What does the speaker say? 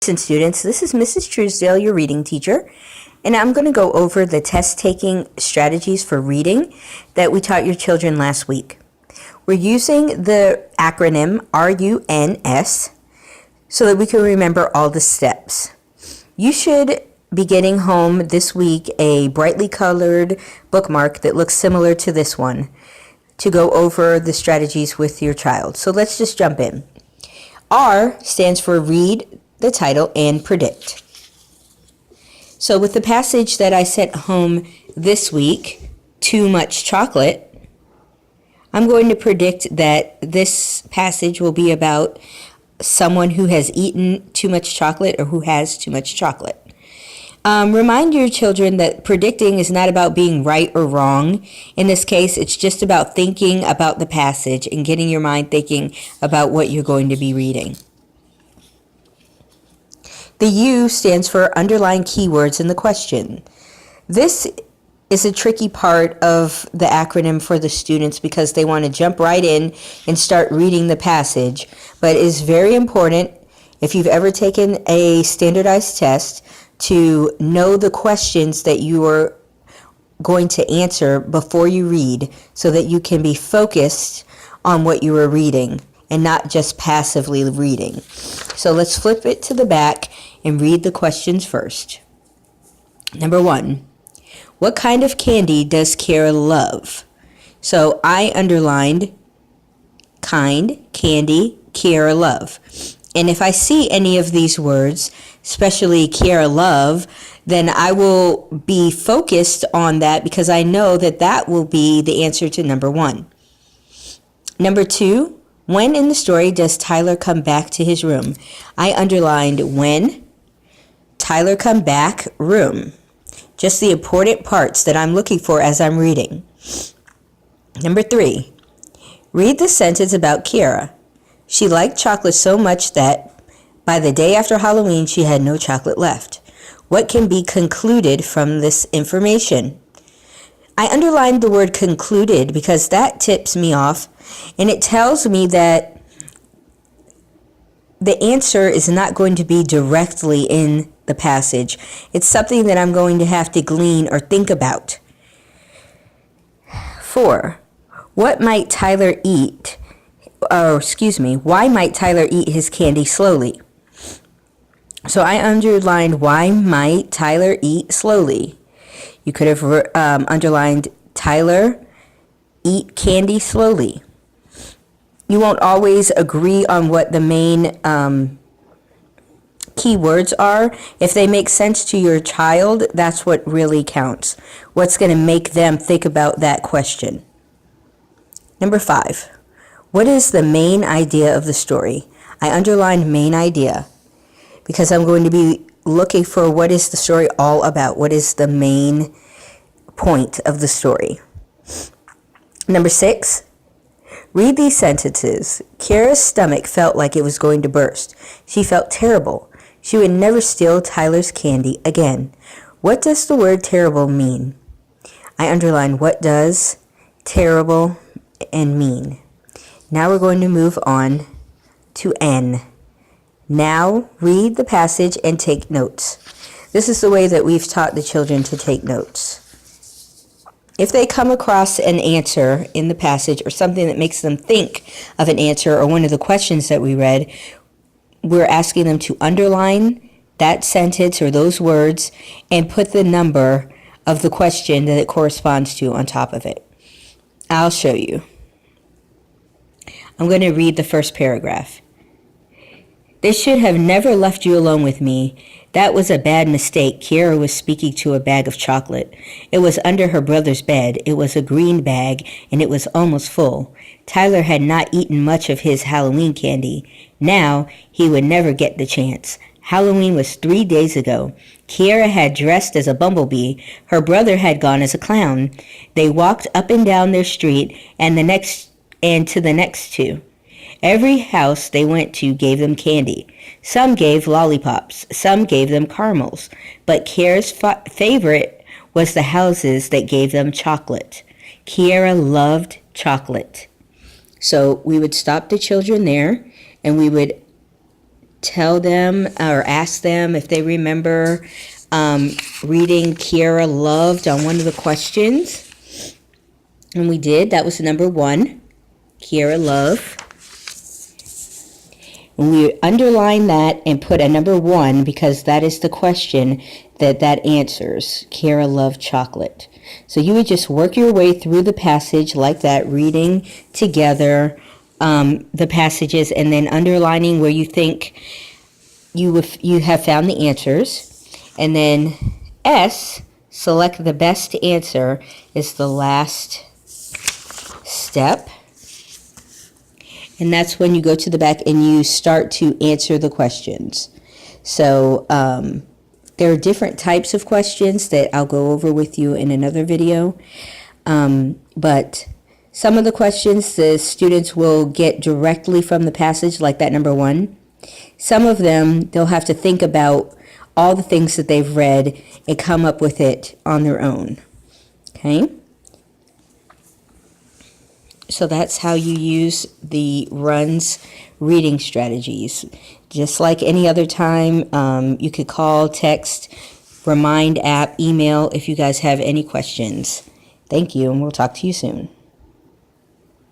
And students, this is Mrs. Truesdale, your reading teacher, and I'm going to go over the test-taking strategies for reading that we taught your children last week. We're using the acronym RUNS so that we can remember all the steps. You should be getting home this week a brightly colored bookmark that looks similar to this one to go over the strategies with your child. So let's just jump in. R stands for read the title and predict. So with the passage that I sent home this week, Too Much Chocolate, I'm going to predict that this passage will be about someone who has eaten too much chocolate or who has too much chocolate. Remind your children that predicting is not about being right or wrong. In this case, it's just about thinking about the passage and getting your mind thinking about what you're going to be reading. The U stands for underline keywords in the question. This is a tricky part of the acronym for the students because they want to jump right in and start reading the passage, but it is very important, if you've ever taken a standardized test, to know the questions that you are going to answer before you read so that you can be focused on what you are reading and not just passively reading. So let's flip it to the back and read the questions first. Number 1, what kind of candy does Kiara love? So I underlined kind, candy, Kiara love. And if I see any of these words, especially Kiara love, then I will be focused on that because I know that that will be the answer to number 1. Number 2, when in the story does Tyler come back to his room? I underlined when, Tyler come back, room. Just the important parts that I'm looking for as I'm reading. Number 3, read the sentence about Kiara. She liked chocolate so much that by the day after Halloween, she had no chocolate left. What can be concluded from this information? I underlined the word concluded because that tips me off, and it tells me that the answer is not going to be directly in the passage. It's something that I'm going to have to glean or think about. 4, what might Tyler eat? Why might Tyler eat his candy slowly? So I underlined why might Tyler eat slowly. You could have underlined Tyler eat candy slowly. You won't always agree on what the main keywords are. If they make sense to your child, that's what really counts. What's going to make them think about that question. Number 5, what is the main idea of the story? I underlined main idea because I'm going to be looking for what is the story all about. What is the main point of the story? Number 6, read these sentences. Kiara's stomach felt like it was going to burst. She felt terrible. She would never steal Tyler's candy again. What does the word terrible mean? I underlined what does terrible and mean. Now we're going to move on to N. Now read the passage and take notes. This is the way that we've taught the children to take notes. If they come across an answer in the passage or something that makes them think of an answer or one of the questions that we read, we're asking them to underline that sentence or those words and put the number of the question that it corresponds to on top of it. I'll show you. I'm going to read the first paragraph. They should have never left you alone with me. That was a bad mistake. Kiara was speaking to a bag of chocolate. It was under her brother's bed. It was a green bag, and it was almost full. Tyler had not eaten much of his Halloween candy. Now, he would never get the chance. Halloween was 3 days ago. Kiara had dressed as a bumblebee. Her brother had gone as a clown. They walked up and down their street and to the next two. Every house they went to gave them candy. Some gave lollipops. Some gave them caramels. But Kiara's favorite was the houses that gave them chocolate. Kiara loved chocolate. So we would stop the children there, and we would tell them or ask them if they remember reading Kiara Loved on one of the questions. And we did. That was number 1, Kiara Love. And we underline that and put a number 1 because that is the question that answers. Kiara loved chocolate. So you would just work your way through the passage like that, reading together the passages and then underlining where you think you have found the answers. And then S, select the best answer, is the last step. And that's when you go to the back and you start to answer the questions. So there are different types of questions that I'll go over with you in another video. But some of the questions the students will get directly from the passage, like that number 1. Some of them, they'll have to think about all the things that they've read and come up with it on their own. Okay? So that's how you use the RUNS reading strategies. Just like any other time, you could call, text, Remind app, email if you guys have any questions. Thank you, and we'll talk to you soon.